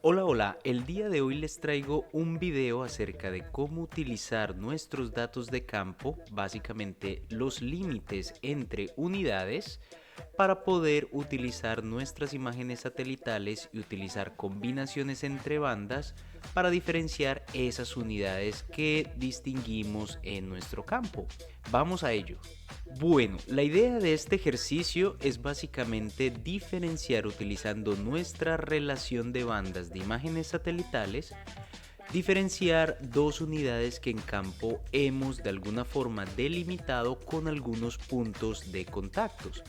Hola, hola, el día de hoy les traigo un video acerca de cómo utilizar nuestros datos de campo, básicamente los límites entre unidades, para poder utilizar nuestras imágenes satelitales y utilizar combinaciones entre bandas para diferenciar esas unidades que distinguimos en nuestro campo. Vamos a ello. Bueno, la idea de este ejercicio es básicamente diferenciar utilizando nuestra relación de bandas de imágenes satelitales, diferenciar dos unidades que en campo hemos de alguna forma delimitado con algunos puntos de contactos.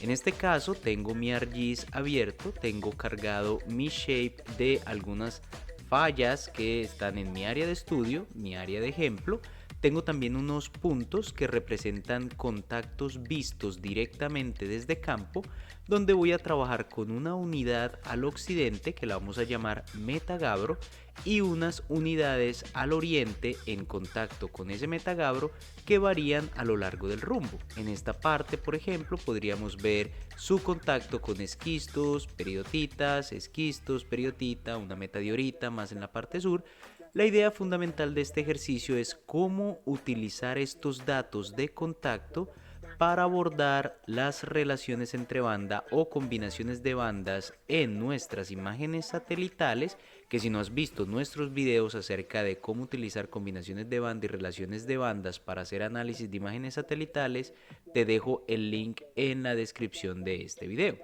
En este caso tengo mi ArcGIS abierto, tengo cargado mi shape de algunas fallas que están en mi área de estudio, mi área de ejemplo. Tengo también unos puntos que representan contactos vistos directamente desde campo, donde voy a trabajar con una unidad al occidente que la vamos a llamar Metagabro y unas unidades al oriente en contacto con ese Metagabro que varían a lo largo del rumbo. En esta parte, por ejemplo, podríamos ver su contacto con esquistos, periotitas, esquistos, periotita, una metadiorita más en la parte sur. La idea fundamental de este ejercicio es cómo utilizar estos datos de contacto para abordar las relaciones entre banda o combinaciones de bandas en nuestras imágenes satelitales, que si no has visto nuestros videos acerca de cómo utilizar combinaciones de banda y relaciones de bandas para hacer análisis de imágenes satelitales, te dejo el link en la descripción de este video.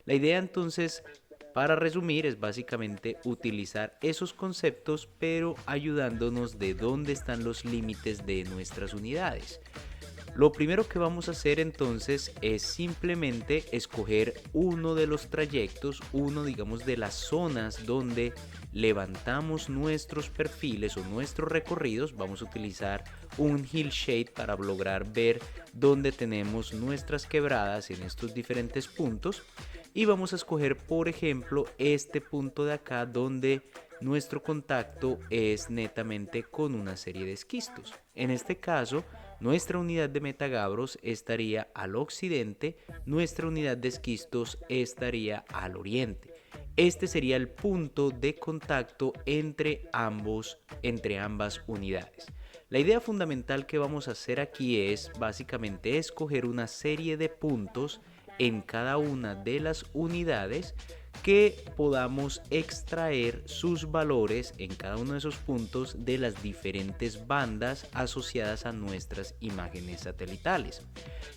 La idea entonces, para resumir, es básicamente utilizar esos conceptos, pero ayudándonos de dónde están los límites de nuestras unidades. Lo primero que vamos a hacer entonces es simplemente escoger uno de los trayectos, uno digamos de las zonas donde levantamos nuestros perfiles o nuestros recorridos. Vamos a utilizar un Hillshade para lograr ver dónde tenemos nuestras quebradas en estos diferentes puntos. Y vamos a escoger, por ejemplo, este punto de acá donde nuestro contacto es netamente con una serie de esquistos. En este caso, nuestra unidad de Metagabros estaría al occidente, nuestra unidad de esquistos estaría al oriente. Este sería el punto de contacto entre ambas unidades. La idea fundamental que vamos a hacer aquí es básicamente escoger una serie de puntos en cada una de las unidades que podamos extraer sus valores en cada uno de esos puntos de las diferentes bandas asociadas a nuestras imágenes satelitales.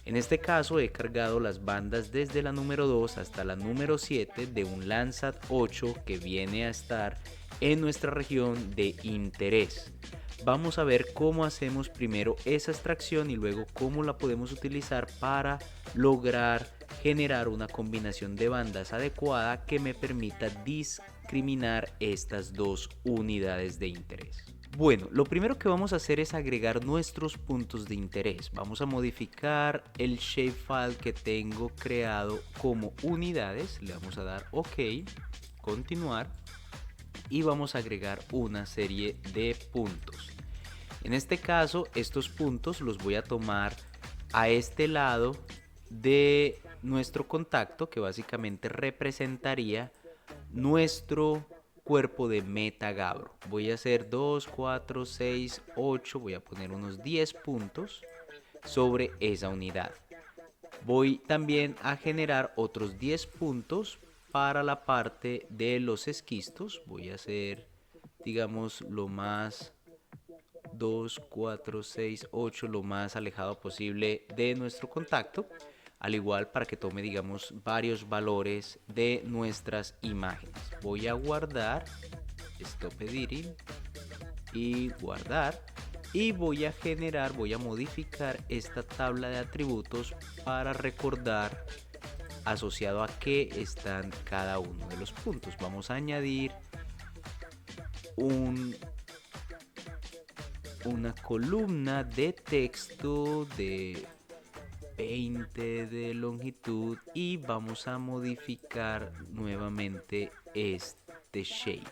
En este caso he cargado las bandas desde la número 2 hasta la número 7 de un Landsat 8 que viene a estar en nuestra región de interés. Vamos a ver cómo hacemos primero esa extracción y luego cómo la podemos utilizar para lograr generar una combinación de bandas adecuada que me permita discriminar estas dos unidades de interés. Bueno, lo primero que vamos a hacer es agregar nuestros puntos de interés. Vamos a modificar el shapefile que tengo creado como unidades. Le vamos a dar OK, continuar y vamos a agregar una serie de puntos. En este caso, estos puntos los voy a tomar a este lado de nuestro contacto, que básicamente representaría nuestro cuerpo de Metagabro. Voy a hacer 2, 4, 6, 8, voy a poner unos 10 puntos sobre esa unidad. Voy también a generar otros 10 puntos para la parte de los esquistos. Voy a hacer, digamos, lo más 2, 4, 6, 8, lo más alejado posible de nuestro contacto, al igual para que tome, digamos, varios valores de nuestras imágenes. Voy a guardar, stop editing y guardar, y voy a generar, voy a modificar esta tabla de atributos para recordar asociado a qué están cada uno de los puntos. Vamos a añadir una columna de texto de 20 de longitud y vamos a modificar nuevamente este shape.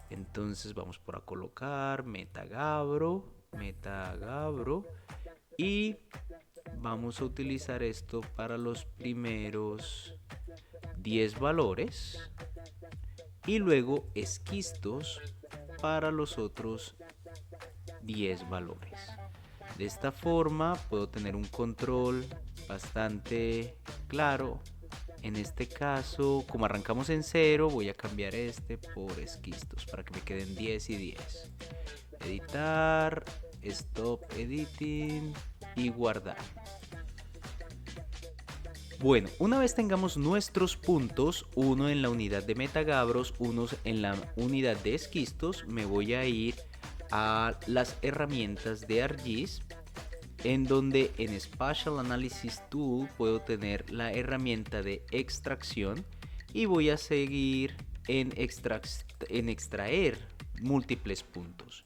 Entonces vamos por a colocar Metagabro y vamos a utilizar esto para los primeros 10 valores y luego esquistos para los otros 10 valores. De esta forma puedo tener un control bastante claro. En este caso, como arrancamos en 0, voy a cambiar este por esquistos para que me queden 10 y 10. Editar, stop editing y guardar. Bueno, una vez tengamos nuestros puntos, uno en la unidad de Metagadros, unos en la unidad de esquistos, me voy a ir a las herramientas de ArcGIS, en donde en Spatial Analysis Tool puedo tener la herramienta de extracción y voy a seguir en extraer múltiples puntos.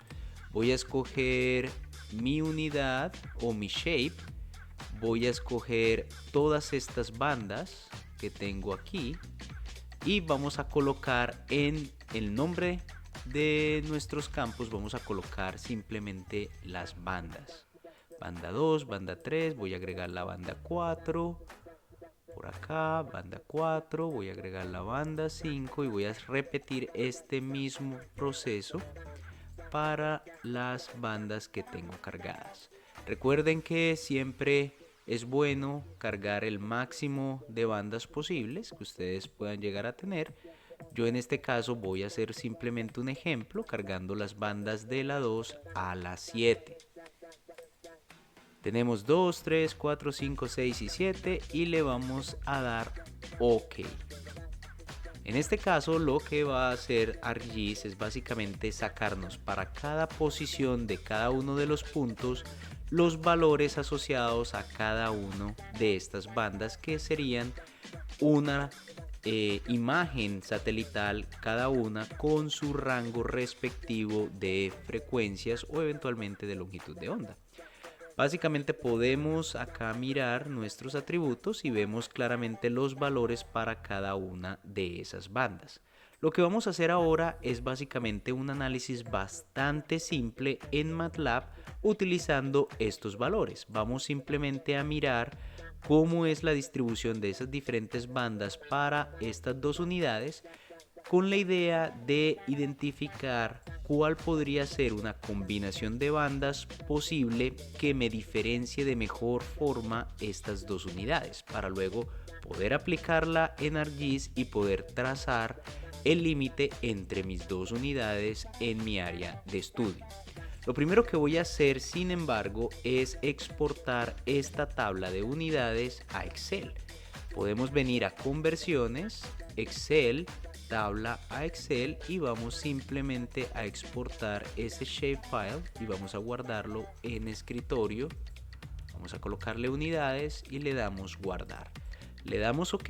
Voy a escoger mi unidad o mi shape. Voy a escoger todas estas bandas que tengo aquí y vamos a colocar en el nombre de nuestros campos, vamos a colocar simplemente las bandas. Banda 2, banda 3, voy a agregar la banda 4. Por acá, banda 4, voy a agregar la banda 5 y voy a repetir este mismo proceso para las bandas que tengo cargadas. Recuerden que siempre es bueno cargar el máximo de bandas posibles que ustedes puedan llegar a tener. Yo en este caso voy a hacer simplemente un ejemplo cargando las bandas de la 2 a la 7. Tenemos 2, 3, 4, 5, 6 y 7 y le vamos a dar OK. En este caso lo que va a hacer ArcGIS es básicamente sacarnos para cada posición de cada uno de los puntos los valores asociados a cada uno de estas bandas, que serían una imagen satelital cada una con su rango respectivo de frecuencias o eventualmente de longitud de onda. Básicamente podemos acá mirar nuestros atributos y vemos claramente los valores para cada una de esas bandas. Lo que vamos a hacer ahora es básicamente un análisis bastante simple en MATLAB utilizando estos valores. Vamos simplemente a mirar cómo es la distribución de esas diferentes bandas para estas dos unidades, con la idea de identificar cuál podría ser una combinación de bandas posible que me diferencie de mejor forma estas dos unidades, para luego poder aplicarla en ArcGIS y poder trazar el límite entre mis dos unidades en mi área de estudio. Lo primero que voy a hacer, sin embargo, es exportar esta tabla de unidades a Excel. Podemos venir a conversiones, Excel, tabla a Excel y vamos simplemente a exportar ese shapefile y vamos a guardarlo en escritorio. Vamos a colocarle unidades y le damos guardar. Le damos OK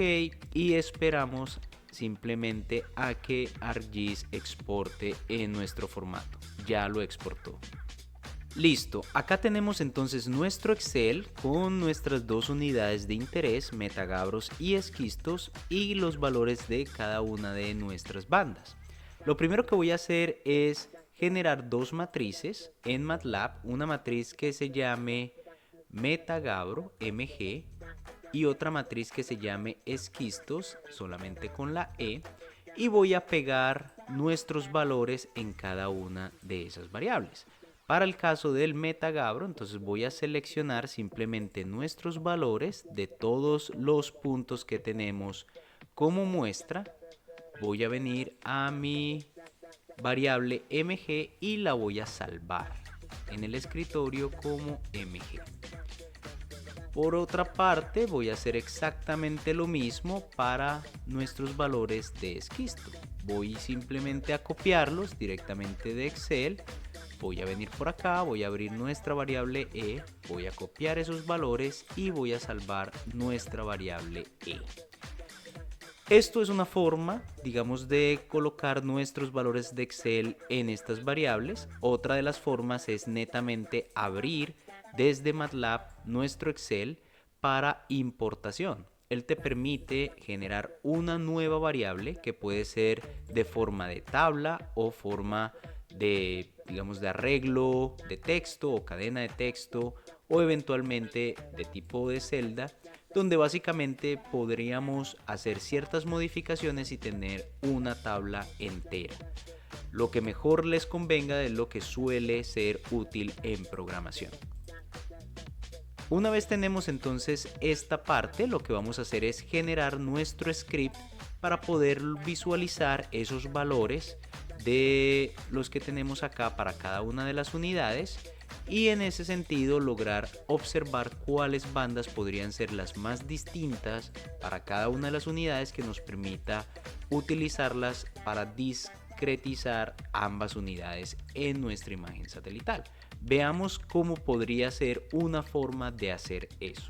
y esperamos simplemente a que ArcGIS exporte en nuestro formato. Ya lo exportó. Listo, acá tenemos entonces nuestro Excel con nuestras dos unidades de interés, Metagadros y esquistos, y los valores de cada una de nuestras bandas. Lo primero que voy a hacer es generar dos matrices en MATLAB, una matriz que se llame Metagadro, MG, y otra matriz que se llame esquistos, solamente con la E, y voy a pegar nuestros valores en cada una de esas variables. Para el caso del Metagadro, entonces voy a seleccionar simplemente nuestros valores de todos los puntos que tenemos como muestra. Voy a venir a mi variable mg y la voy a salvar en el escritorio como mg. Por otra parte, voy a hacer exactamente lo mismo para nuestros valores de esquisto. Voy simplemente a copiarlos directamente de Excel. Voy a venir por acá, voy a abrir nuestra variable e, voy a copiar esos valores y voy a salvar nuestra variable e. Esto es una forma, digamos, de colocar nuestros valores de Excel en estas variables. Otra de las formas es netamente abrir desde MATLAB nuestro Excel para importación. Él te permite generar una nueva variable que puede ser de forma de tabla o forma de, digamos, de arreglo de texto o cadena de texto o eventualmente de tipo de celda, donde básicamente podríamos hacer ciertas modificaciones y tener una tabla entera. Lo que mejor les convenga es lo que suele ser útil en programación. Una vez tenemos entonces esta parte, lo que vamos a hacer es generar nuestro script para poder visualizar esos valores de los que tenemos acá para cada una de las unidades y en ese sentido lograr observar cuáles bandas podrían ser las más distintas para cada una de las unidades que nos permita utilizarlas para discretizar ambas unidades en nuestra imagen satelital. Veamos cómo podría ser una forma de hacer eso.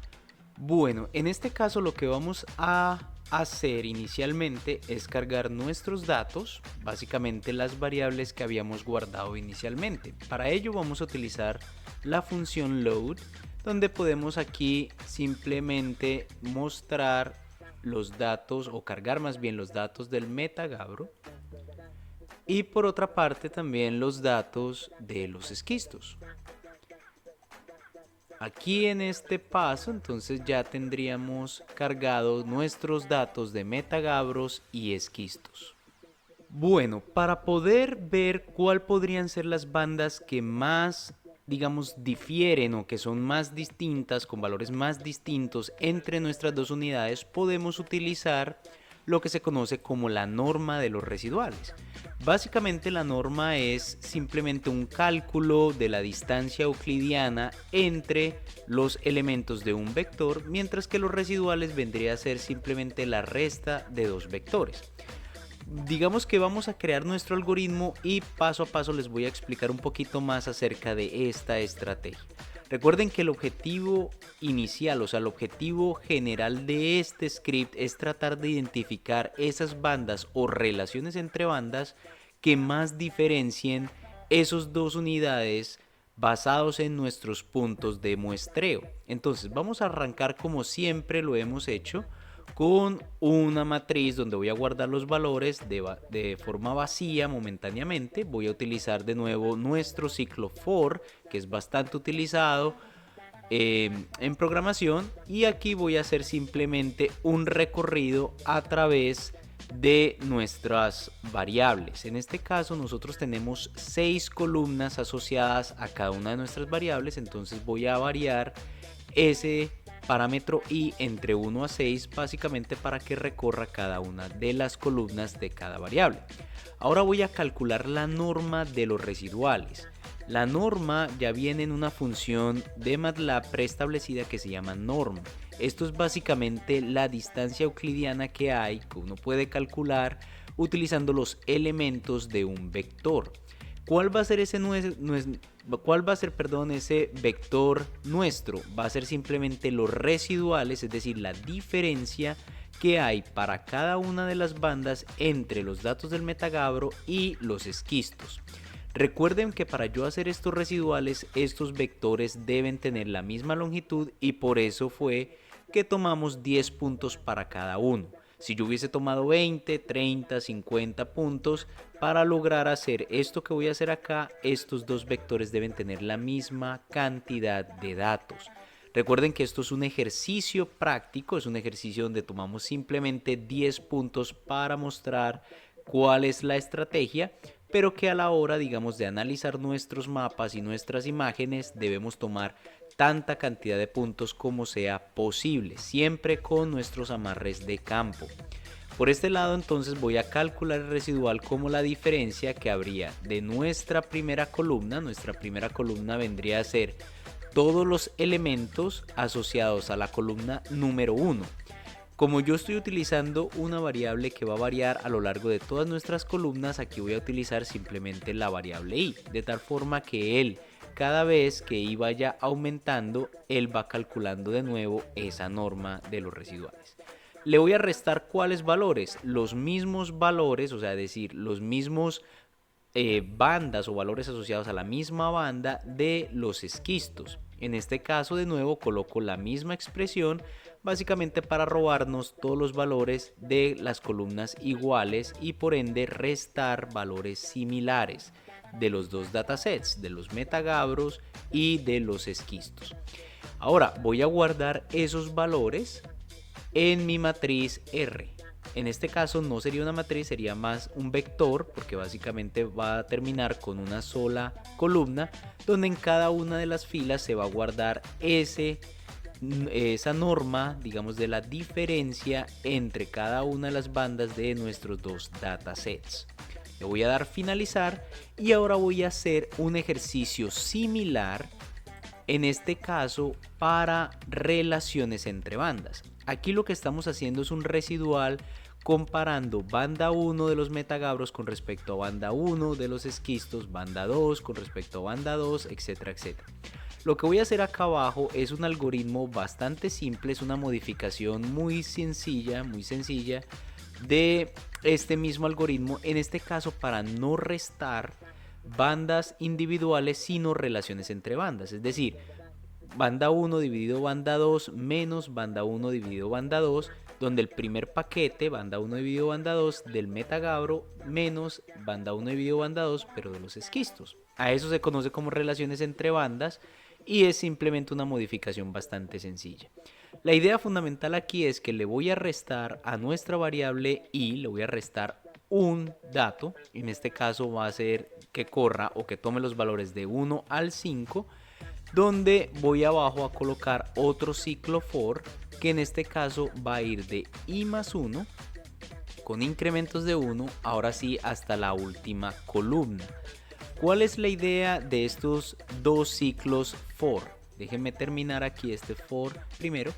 Bueno, en este caso lo que vamos a hacer inicialmente es cargar nuestros datos, básicamente las variables que habíamos guardado inicialmente. Para ello vamos a utilizar la función load, donde podemos aquí simplemente mostrar los datos o cargar más bien los datos del Metagabro. Y por otra parte también los datos de los esquistos. Aquí en este paso entonces ya tendríamos cargados nuestros datos de Metagabros y esquistos. Bueno, para poder ver cuál podrían ser las bandas que más, digamos, difieren o que son más distintas, con valores más distintos entre nuestras dos unidades, podemos utilizar lo que se conoce como la norma de los residuales. Básicamente la norma es simplemente un cálculo de la distancia euclidiana entre los elementos de un vector, mientras que los residuales vendría a ser simplemente la resta de dos vectores. Digamos que vamos a crear nuestro algoritmo y paso a paso les voy a explicar un poquito más acerca de esta estrategia. Recuerden que el objetivo inicial, o sea, el objetivo general de este script es tratar de identificar esas bandas o relaciones entre bandas que más diferencien esos dos unidades basados en nuestros puntos de muestreo. Entonces vamos a arrancar como siempre lo hemos hecho con una matriz donde voy a guardar los valores de forma vacía momentáneamente. Voy a utilizar de nuevo nuestro ciclo for, que es bastante utilizado en programación, y aquí voy a hacer simplemente un recorrido a través de nuestras variables. En este caso nosotros tenemos 6 columnas asociadas a cada una de nuestras variables, entonces voy a variar ese parámetro i entre 1 a 6 básicamente para que recorra cada una de las columnas de cada variable. Ahora voy a calcular la norma de los residuales. La norma ya viene en una función de MATLAB preestablecida que se llama norm. Esto es básicamente la distancia euclidiana que hay, que uno puede calcular utilizando los elementos de un vector. ¿Cuál va a ser ese vector nuestro? Va a ser simplemente los residuales, es decir, la diferencia que hay para cada una de las bandas entre los datos del Metagabro y los esquistos. Recuerden que para yo hacer estos residuales, estos vectores deben tener la misma longitud y por eso fue que tomamos 10 puntos para cada uno. Si yo hubiese tomado 20, 30, 50 puntos, para lograr hacer esto que voy a hacer acá, estos dos vectores deben tener la misma cantidad de datos. Recuerden que esto es un ejercicio práctico, es un ejercicio donde tomamos simplemente 10 puntos para mostrar cuál es la estrategia, pero que a la hora, digamos, de analizar nuestros mapas y nuestras imágenes debemos tomar tanta cantidad de puntos como sea posible, siempre con nuestros amarres de campo. Por este lado entonces voy a calcular el residual como la diferencia que habría de nuestra primera columna. Nuestra primera columna vendría a ser todos los elementos asociados a la columna número 1. Como yo estoy utilizando una variable que va a variar a lo largo de todas nuestras columnas, aquí voy a utilizar simplemente la variable i, de tal forma que él, cada vez que i vaya aumentando, él va calculando de nuevo esa norma de los residuales. Le voy a restar ¿cuáles valores? Los mismos valores, o sea, decir, los mismos bandas o valores asociados a la misma banda de los esquistos. En este caso, de nuevo, coloco la misma expresión, básicamente para robarnos todos los valores de las columnas iguales y por ende restar valores similares de los dos datasets, de los metagabros y de los esquistos. Ahora voy a guardar esos valores en mi matriz R. En este caso no sería una matriz, sería más un vector, porque básicamente va a terminar con una sola columna, donde en cada una de las filas se va a guardar esa norma, digamos, de la diferencia entre cada una de las bandas de nuestros dos datasets. Le voy a dar finalizar y ahora voy a hacer un ejercicio similar, en este caso para relaciones entre bandas. Aquí lo que estamos haciendo es un residual comparando banda 1 de los metagabros con respecto a banda 1 de los esquistos, banda 2 con respecto a banda 2, etcétera, etcétera. Lo que voy a hacer acá abajo es un algoritmo bastante simple, es una modificación muy sencilla de este mismo algoritmo, en este caso para no restar bandas individuales sino relaciones entre bandas, es decir, banda 1 dividido banda 2 menos banda 1 dividido banda 2, donde el primer paquete, banda 1 dividido banda 2 del metagabro menos banda 1 dividido banda 2, pero de los esquistos. A eso se conoce como relaciones entre bandas y es simplemente una modificación bastante sencilla. La idea fundamental aquí es que le voy a restar a nuestra variable i, le voy a restar un dato, en este caso va a ser que corra o que tome los valores de 1 al 5, donde voy abajo a colocar otro ciclo for, que en este caso va a ir de i más 1 con incrementos de 1, ahora sí hasta la última columna. ¿Cuál es la idea de estos dos ciclos for? Déjenme terminar aquí este for primero.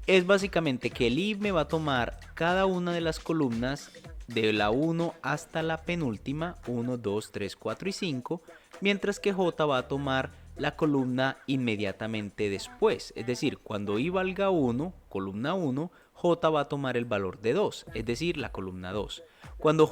Es básicamente que el i me va a tomar cada una de las columnas de la 1 hasta la penúltima, 1, 2, 3, 4 y 5, mientras que j va a tomar la columna inmediatamente después, es decir, cuando i valga 1, columna 1, j va a tomar el valor de 2, es decir, la columna 2. Cuando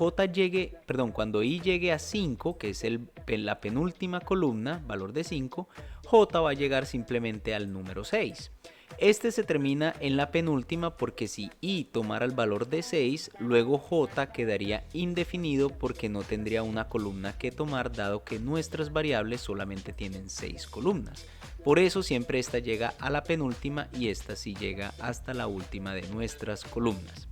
i llegue a 5, que es la penúltima columna, valor de 5, j va a llegar simplemente al número 6. Este se termina en la penúltima porque si i tomara el valor de 6, luego j quedaría indefinido porque no tendría una columna que tomar, dado que nuestras variables solamente tienen 6 columnas. Por eso siempre esta llega a la penúltima y esta sí llega hasta la última de nuestras columnas.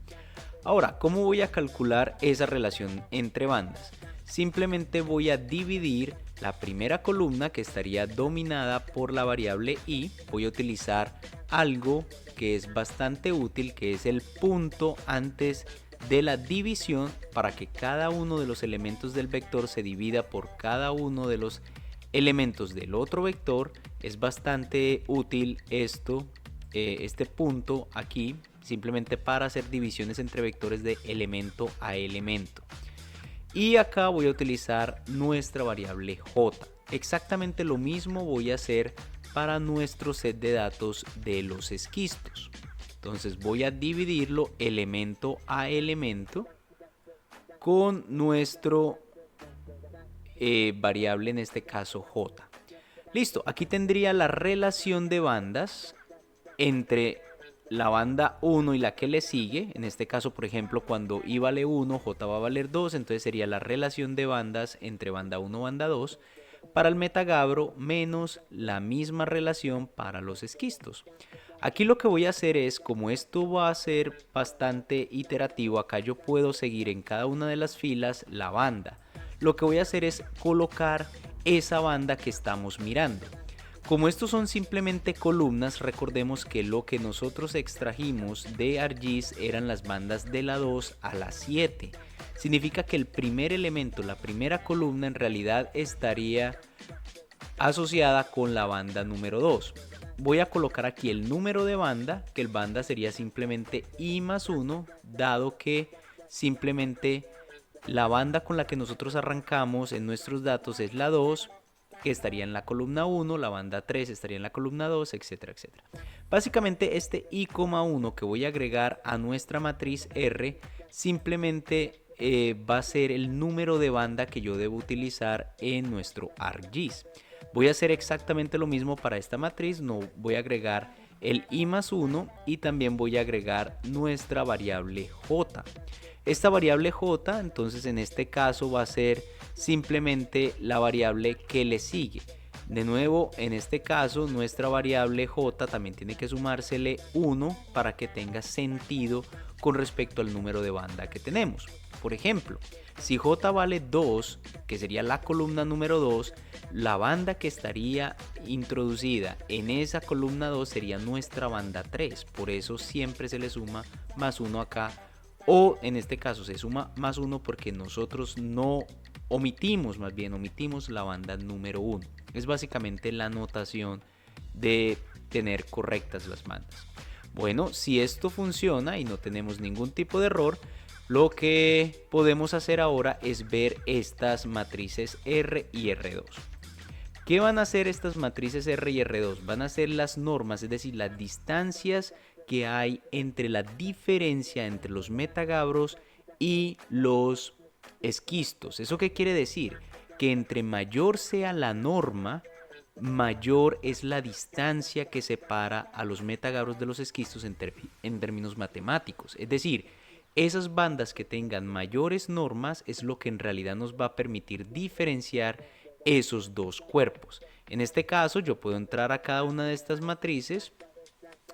Ahora, ¿cómo voy a calcular esa relación entre bandas? Simplemente voy a dividir la primera columna, que estaría dominada por la variable i. Voy a utilizar algo que es bastante útil, que es el punto antes de la división, para que cada uno de los elementos del vector se divida por cada uno de los elementos del otro vector. Es bastante útil este punto aquí, simplemente para hacer divisiones entre vectores de elemento a elemento. Y acá voy a utilizar nuestra variable j. Exactamente lo mismo voy a hacer para nuestro set de datos de los esquistos. Entonces voy a dividirlo elemento a elemento con nuestro variable, en este caso j. Listo, aquí tendría la relación de bandas entre la banda 1 y la que le sigue. En este caso, por ejemplo, cuando i vale 1, j va a valer 2, entonces sería la relación de bandas entre banda 1 y banda 2 para el metagabro, menos la misma relación para los esquistos. Aquí lo que voy a hacer es, como esto va a ser bastante iterativo, acá yo puedo seguir en cada una de las filas la banda. Lo que voy a hacer es colocar esa banda que estamos mirando. Como estos son simplemente columnas, recordemos que lo que nosotros extrajimos de ArcGIS eran las bandas de la 2 a la 7. Significa que el primer elemento, la primera columna, en realidad estaría asociada con la banda número 2. Voy a colocar aquí el número de banda, que el banda sería simplemente i más 1, dado que simplemente la banda con la que nosotros arrancamos en nuestros datos es la 2, que estaría en la columna 1, la banda 3 estaría en la columna 2, etcétera, etcétera. Básicamente este i,1 que voy a agregar a nuestra matriz R simplemente va a ser el número de banda que yo debo utilizar en nuestro ArcGIS. Voy a hacer exactamente lo mismo para esta matriz, no voy a agregar el i más 1 y también voy a agregar nuestra variable j. Esta variable j, entonces en este caso va a ser simplemente la variable que le sigue. De nuevo, en este caso, nuestra variable j también tiene que sumársele 1 para que tenga sentido con respecto al número de banda que tenemos. Por ejemplo, si j vale 2, que sería la columna número 2, la banda que estaría introducida en esa columna 2 sería nuestra banda 3. Por eso siempre se le suma más 1 acá. O en este caso se suma más 1 porque nosotros no omitimos la banda número 1. Es básicamente la notación de tener correctas las bandas. Bueno, si esto funciona y no tenemos ningún tipo de error, lo que podemos hacer ahora es ver estas matrices R y R2. ¿Qué van a hacer estas matrices R y R2? Van a ser las normas, es decir, las distancias que hay entre la diferencia entre los metagabros y los esquistos. ¿Eso qué quiere decir? Que entre mayor sea la norma, mayor es la distancia que separa a los metagabros de los esquistos en términos matemáticos. Es decir, esas bandas que tengan mayores normas es lo que en realidad nos va a permitir diferenciar esos dos cuerpos. En este caso, yo puedo entrar a cada una de estas matrices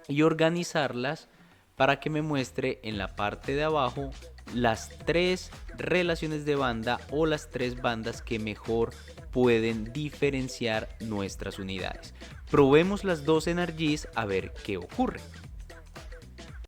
y organizarlas para que me muestre en la parte de abajo las tres relaciones de banda o las tres bandas que mejor pueden diferenciar nuestras unidades. Probemos las dos en ArcGIS a ver qué ocurre.